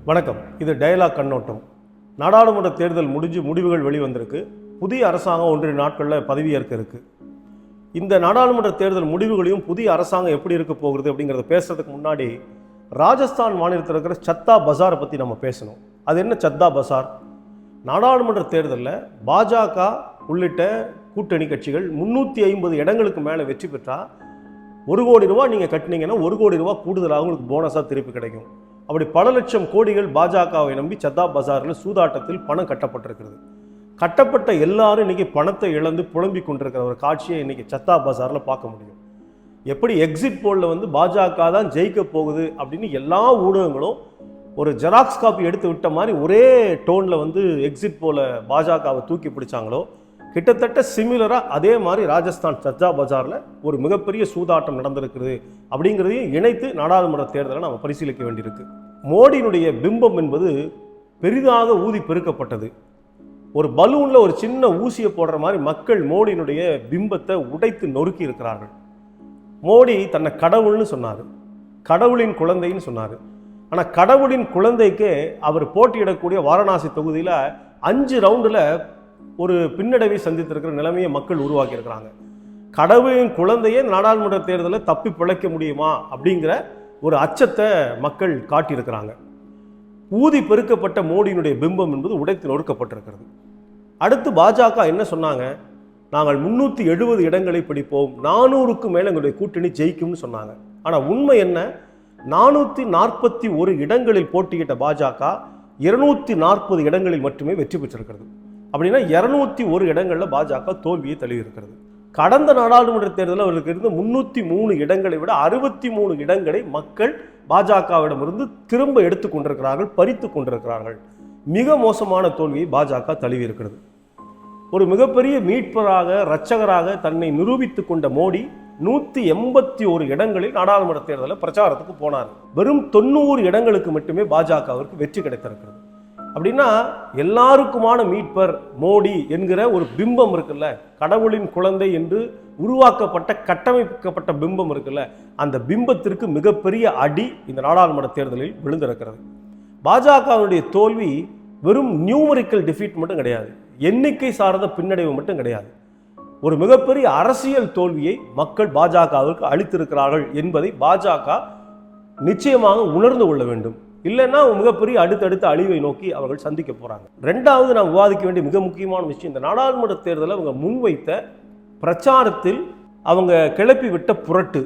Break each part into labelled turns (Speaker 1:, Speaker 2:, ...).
Speaker 1: வணக்கம். இது டயலாக் கண்ணோட்டம். நாடாளுமன்ற தேர்தல் முடிஞ்சு முடிவுகள் வெளிவந்திருக்கு. புதிய அரசாங்கம் 1 நாட்களில் பதவியேற்க இருக்கு. இந்த நாடாளுமன்ற தேர்தல் முடிவுகளையும் புதிய அரசாங்கம் எப்படி இருக்க போகுது அப்படிங்கிறத பேசுறதுக்கு முன்னாடி ராஜஸ்தான் மாநிலத்தில் இருக்கிற சத்தா பசாரை பற்றி நம்ம பேசணும். அது என்ன சத்தா பசார்? நாடாளுமன்ற தேர்தலில் பாஜக உள்ளிட்ட கூட்டணி கட்சிகள் 350 இடங்களுக்கு மேலே வெற்றி பெற்றால் 1 கோடி ரூபா நீங்கள் கட்டினீங்கன்னா 1 கோடி ரூபா கூடுதலாக உங்களுக்கு போனஸாக திருப்பி கிடைக்கும். அப்படி பல லட்சம் கோடிகள் பாஜகவை நம்பி சத்தா பசாரில் சூதாட்டத்தில் பணம் கட்டப்பட்டிருக்கிறது. கட்டப்பட்ட எல்லாரும் இன்னைக்கு பணத்தை இழந்து புலம்பிக் கொண்டிருக்கிற ஒரு காட்சியை இன்னைக்கு சத்தா பசாரில் பார்க்க முடியும். எப்படி எக்ஸிட் போலில் பாஜக தான் ஜெயிக்க போகுது அப்படின்னு எல்லா ஊடகங்களும் ஒரு ஜெராக்ஸ் காப்பி எடுத்து விட்ட மாதிரி ஒரே டோனில் எக்ஸிட் போல பாஜகவை தூக்கி பிடிச்சாங்களோ, கிட்டத்தட்ட சிமிலராக அதே மாதிரி ராஜஸ்தான் சத்தா பஜாரில் ஒரு மிகப்பெரிய சூதாட்டம் நடந்திருக்குது அப்படிங்கிறதையும் இணைத்து நாடாளுமன்ற தேர்தலை நம்ம பரிசீலிக்க வேண்டியிருக்கு. மோடியினுடைய பிம்பம் என்பது பெரிதாக ஊதி பெருக்கப்பட்டது. ஒரு பலூனில் ஒரு சின்ன ஊசியை போடுற மாதிரி மக்கள் மோடியினுடைய பிம்பத்தை உடைத்து நொறுக்கி இருக்கிறார்கள். மோடி தன்னை கடவுள்னு சொன்னார், கடவுளின் குழந்தைன்னு சொன்னார். ஆனால் கடவுளின் குழந்தைக்கே அவர் போட்டியிடக்கூடிய வாரணாசி தொகுதியில் 5 ரவுண்டில் ஒரு பின்னடைவை சந்தித்திருக்கிற நிலைமையை மக்கள் உருவாக்கி இருக்கிறாங்க. கடவுளின் குழந்தையே நாடாளுமன்ற தேர்தலில் தப்பி பிழைக்க முடியுமா அப்படிங்கிற ஒரு அச்சத்தை மக்கள் காட்டியிருக்கிறாங்க. ஊதி பெருக்கப்பட்ட மோடியினுடைய பிம்பம் என்பது உடைத்து நொறுக்கப்பட்டிருக்கிறது. அடுத்து பாஜக என்ன சொன்னாங்க? நாங்கள் 370 இடங்களை பிடிப்போம், 400க்கு மேலே எங்களுடைய கூட்டணி ஜெயிக்கும்னு சொன்னாங்க. ஆனால் உண்மை என்ன? 441 இடங்களில் போட்டியிட்ட பாஜக 240 இடங்களில் மட்டுமே வெற்றி பெற்றிருக்கிறது. அப்படின்னா 201 இடங்களில் பாஜக தோல்வியை தழுவி இருக்கிறது. கடந்த நாடாளுமன்ற தேர்தலில் அவர்களுக்கு இருந்த 303 இடங்களை விட 63 இடங்களை மக்கள் பாஜகவிடமிருந்து திரும்ப எடுத்துக் கொண்டிருக்கிறார்கள், பறித்து கொண்டிருக்கிறார்கள். மிக மோசமான தோல்வியை பாஜக தழுவி இருக்கிறது. ஒரு மிகப்பெரிய மீட்பராக இரட்சகராக தன்னை நிரூபித்துக் கொண்ட மோடி 181 இடங்களில் நாடாளுமன்ற தேர்தலில் பிரச்சாரத்துக்கு போனார். வெறும் 90 இடங்களுக்கு மட்டுமே பாஜகவிற்கு வெற்றி கிடைத்திருக்கிறது. அப்படின்னா எல்லாருக்குமான மீட்பர் மோடி என்கிற ஒரு பிம்பம் இருக்குல்ல, கடவுளின் குழந்தை என்று உருவாக்கப்பட்ட கட்டமைக்கப்பட்ட பிம்பம் இருக்குல்ல, அந்த பிம்பத்திற்கு மிகப்பெரிய அடி இந்த நாடாளுமன்ற தேர்தலில் விழுந்திருக்கிறது. பாஜகவுடைய தோல்வி வெறும் நியூமரிக்கல் டிஃபீட் மட்டும் கிடையாது, எண்ணிக்கை சார்ந்த பின்னடைவு மட்டும் கிடையாது. ஒரு மிகப்பெரிய அரசியல் தோல்வியை மக்கள் பாஜகவிற்கு அளித்திருக்கிறார்கள் என்பதை பாஜக நிச்சயமாக உணர்ந்து கொள்ள வேண்டும். இல்லைன்னா மிகப்பெரிய அடுத்தடுத்த அழிவை நோக்கி அவர்கள் சந்திக்க போறாங்க. 2வது நாம் விவாதிக்க வேண்டிய மிக முக்கியமான விஷயம், இந்த நாடாளுமன்ற தேர்தலில் அவங்க முன்வைத்த பிரச்சாரத்தில் அவங்க கிளப்பி விட்ட புரட்டு,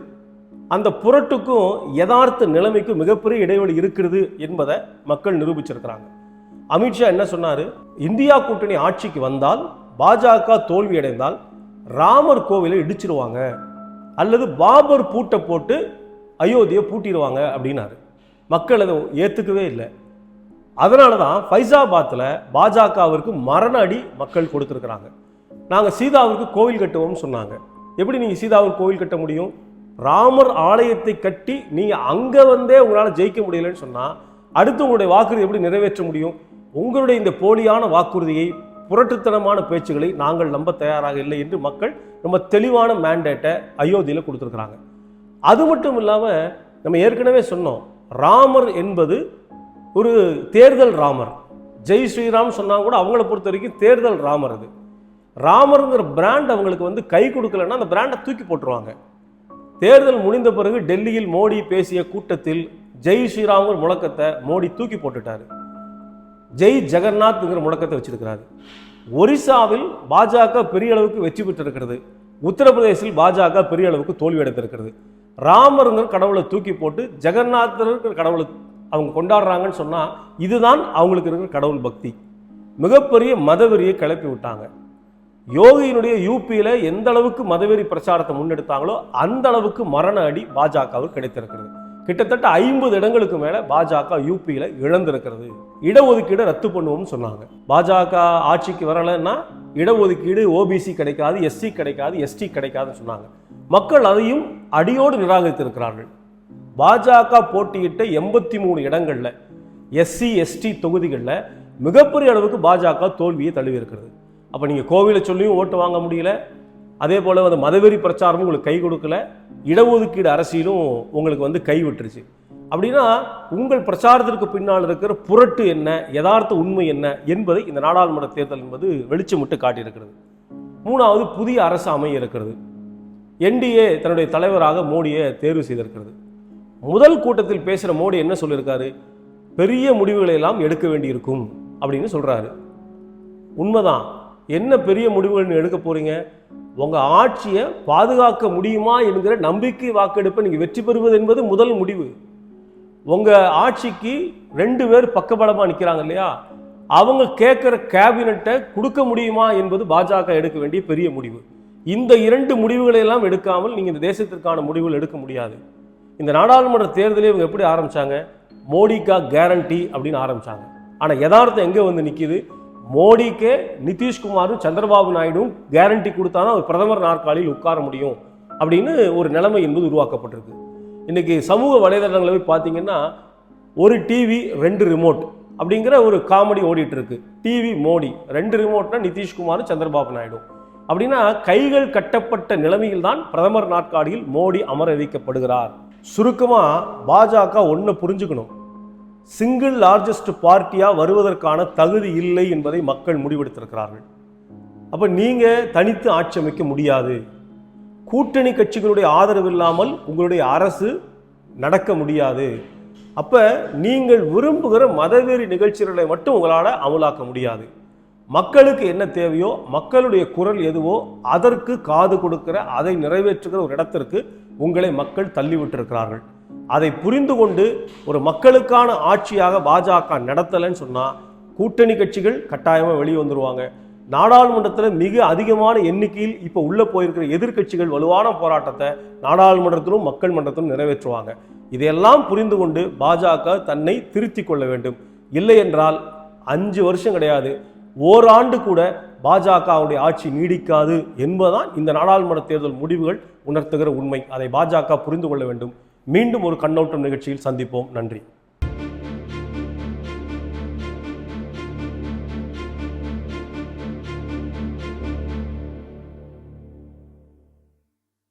Speaker 1: அந்த புரட்டுக்கும் யதார்த்த நிலைமைக்கும் மிகப்பெரிய இடைவெளி இருக்கிறது என்பதை மக்கள் நிரூபிச்சிருக்கிறாங்க. அமித்ஷா என்ன சொன்னாரு? இந்தியா கூட்டணி ஆட்சிக்கு வந்தால் பாஜக தோல்வி அடைந்தால் ராமர் கோவிலை இடிச்சிருவாங்க அல்லது பாபர் பூட்டை போட்டு அயோத்தியை பூட்டிடுவாங்க அப்படின்னாரு. மக்கள் அதை ஏற்றுக்கவே இல்லை. அதனால தான் ஃபைசாபாத்தில் பாஜகவிற்கு மரண அடி மக்கள் கொடுத்துருக்குறாங்க. நாங்கள் சீதாவுக்கு கோவில் கட்டுவோம்னு சொன்னாங்க. எப்படி நீங்கள் சீதாவுக்கு கோவில் கட்ட முடியும்? ராமர் ஆலயத்தை கட்டி நீங்கள் அங்கே உங்களால் ஜெயிக்க முடியலன்னு சொன்னால் அடுத்து உங்களுடைய வாக்குறுதி எப்படி நிறைவேற்ற முடியும்? உங்களுடைய இந்த போலியான வாக்குறுதியை, புரட்டுத்தனமான பேச்சுகளை நாங்கள் நம்ப தயாராக இல்லை என்று மக்கள் ரொம்ப தெளிவான மேண்டேட்டை அயோத்தியில் கொடுத்துருக்குறாங்க. அது மட்டும் இல்லாமல் நம்ம ஏற்கனவே சொன்னோம், ராமர் என்பது ஒரு தேர்தல் ராமர். ஜெய் ஸ்ரீராம் சொன்னாங்க கூட அவங்கள பொறுத்த வரைக்கும் தேர்தல் ராமர். அது ராமருங்கிற பிராண்ட் அவங்களுக்கு கை கொடுக்கலன்னா அந்த பிராண்டை தூக்கி போட்டுருவாங்க. தேர்தல் முடிந்த பிறகு டெல்லியில் மோடி பேசிய கூட்டத்தில் ஜெய் ஸ்ரீராம்ங்கிற முழக்கத்தை மோடி தூக்கி போட்டுட்டாரு. ஜெய் ஜெகநாத்ங்கிற முழக்கத்தை வச்சிருக்கிறாரு. ஒரிசாவில் பாஜக பெரிய அளவுக்கு வெற்றி பெற்றிருக்கிறது. உத்தரப்பிரதேசில் பாஜக பெரிய அளவுக்கு தோல்வி அடைந்திருக்கிறது. ராமருங்கிற கடவுளை தூக்கி போட்டு ஜெகநாதர் கடவுளை அவங்க கொண்டாடுறாங்கன்னு சொன்னால் இதுதான் அவங்களுக்கு இருக்கிற கடவுள் பக்தி. மிகப்பெரிய மதவெறியை கிளப்பி விட்டாங்க. யோகியினுடைய யூபியில் எந்த அளவுக்கு மதவெறி பிரச்சாரத்தை முன்னெடுத்தாங்களோ அந்த அளவுக்கு மரண அடி பாஜகவுக்கு கிடைத்திருக்கிறது. கிட்டத்தட்ட 50 இடங்களுக்கு மேலே பாஜக யூபியில் இழந்திருக்கிறது. இடஒதுக்கீடு ரத்து பண்ணுவோம்னு சொன்னாங்க. பாஜக ஆட்சிக்கு வரலைன்னா இடஒதுக்கீடு ஓபிசி கிடைக்காது, எஸ்சி கிடைக்காது, எஸ்டி கிடைக்காதுன்னு சொன்னாங்க. மக்கள் அதையும் அடியோடு நிராகரித்திருக்கிறார்கள். பாஜக போட்டியிட்ட 83 இடங்களில் எஸ்சி எஸ்டி தொகுதிகளில் மிகப்பெரிய அளவுக்கு பாஜக தோல்வியை தழுவி இருக்கிறது. அப்போ நீங்கள் கோவிலை சொல்லியும் ஓட்டு வாங்க முடியல, அதே போல் அந்த மதவெறி பிரச்சாரமும் உங்களுக்கு கை கொடுக்கல, இடஒதுக்கீடு அரசியலும் உங்களுக்கு கை விட்டுருச்சு. அப்படின்னா உங்கள் பிரச்சாரத்திற்கு பின்னால் இருக்கிற புரட்டு என்ன, யதார்த்த உண்மை என்ன என்பதை இந்த நாடாளுமன்ற தேர்தல் என்பது வெளிச்சமிட்டு காட்டியிருக்கிறது. மூணாவது, புதிய அரசு அமைய இருக்கிறது. என்டிஏ தன்னுடைய தலைவராக மோடியை தேர்வு செய்திருக்கிறது. முதல் கூட்டத்தில் பேசுகிற மோடி என்ன சொல்லியிருக்காரு? பெரிய முடிவுகளை எல்லாம் எடுக்க வேண்டியிருக்கும் அப்படின்னு சொல்றாரு. உண்மைதான். என்ன பெரிய முடிவுகள் எடுக்க போறீங்க? உங்க ஆட்சியை பாதுகாக்க முடியுமா என்கிற நம்பிக்கை வாக்கெடுப்பை நீங்க வெற்றி பெறுவது என்பது முதல் முடிவு. உங்க ஆட்சிக்கு 2 பேர் பக்கபலமா நிற்கிறாங்க இல்லையா, அவங்க கேட்கிற கேபினட்டை கொடுக்க முடியுமா என்பது பாஜக எடுக்க வேண்டிய பெரிய முடிவு. இந்த 2 முடிவுகளை எல்லாம் எடுக்காமல் நீங்க இந்த தேசத்திற்கான முடிவுகள் எடுக்க முடியாது. இந்த நாடாளுமன்ற தேர்தலே இவங்க எப்படி ஆரம்பிச்சாங்க? மோடிக்கா கேரண்டி அப்படின்னு ஆரம்பிச்சாங்க. ஆனா யதார்த்தம் எங்க வந்து நிக்குது? மோடிக்கு நிதிஷ்குமாரும் சந்திரபாபு நாயுடும் கேரண்டி கொடுத்தாதான் அவர் பிரதமர் நாற்காலியில் உட்கார முடியும் அப்படின்னு ஒரு நிலைமை என்பது உருவாக்கப்பட்டிருக்கு. இன்னைக்கு சமூக வலைதளங்களை போய் பார்த்தீங்கன்னா, ஒரு டிவி 2 ரிமோட் அப்படிங்கிற ஒரு காமெடி ஓடிட்டு இருக்கு. டிவி மோடி, 2 ரிமோட்னா நிதிஷ்குமாரும் சந்திரபாபு நாயுடு. அப்படின்னா கைகள் கட்டப்பட்ட நிலைமையில் தான் பிரதமர் நாற்காலியில் மோடி அமர வைக்கப்படுகிறார். சுருக்கமா பாஜக ஒன்றை புரிஞ்சுக்கணும். சிங்கிள் லார்ஜஸ்ட் பார்ட்டியா வருவதற்கான தகுதி இல்லை என்பதை மக்கள் முடிவெடுத்திருக்கிறார்கள். அப்ப நீங்க தனித்து ஆட்சி அமைக்க முடியாது. கூட்டணி கட்சிகளுடைய ஆதரவு இல்லாமல் உங்களுடைய அரசு நடக்க முடியாது. அப்ப நீங்கள் விரும்புகிற மதவெறி நிகழ்ச்சிகளை மட்டும் உங்களால் அமலாக்க முடியாது. மக்களுக்கு என்ன தேவையோ, மக்களுடைய குரல் எதுவோ அதற்கு காது கொடுக்கிற, அதை நிறைவேற்றுகிற ஒரு இடத்திற்கு உங்களை மக்கள் தள்ளிவிட்டிருக்கிறார்கள். அதை புரிந்து கொண்டு ஒரு மக்களுக்கான ஆட்சியாக பாஜக நடத்தலைன்னு சொன்னா கூட்டணி கட்சிகள் கட்டாயமாக வெளியே வந்துருவாங்க. நாடாளுமன்றத்தில் மிக அதிகமான எண்ணிக்கையில் இப்போ உள்ள போயிருக்கிற எதிர்கட்சிகள் வலுவான போராட்டத்தை நாடாளுமன்றத்திலும் மக்கள் மன்றத்திலும் நிறைவேற்றுவாங்க. இதையெல்லாம் புரிந்து கொண்டு பாஜக தன்னை திருத்தி கொள்ள வேண்டும். இல்லை என்றால் 5 வருஷம் கிடையாது, ஓராண்டு கூட பாஜகவுடைய ஆட்சி நீடிக்காது என்பதுதான் இந்த நாடாளுமன்ற தேர்தல் முடிவுகள் உணர்த்துகிற உண்மை. அதை பாஜக புரிந்து கொள்ள வேண்டும். மீண்டும் ஒரு கண்ணோட்டம் நிகழ்ச்சியில் சந்திப்போம். நன்றி.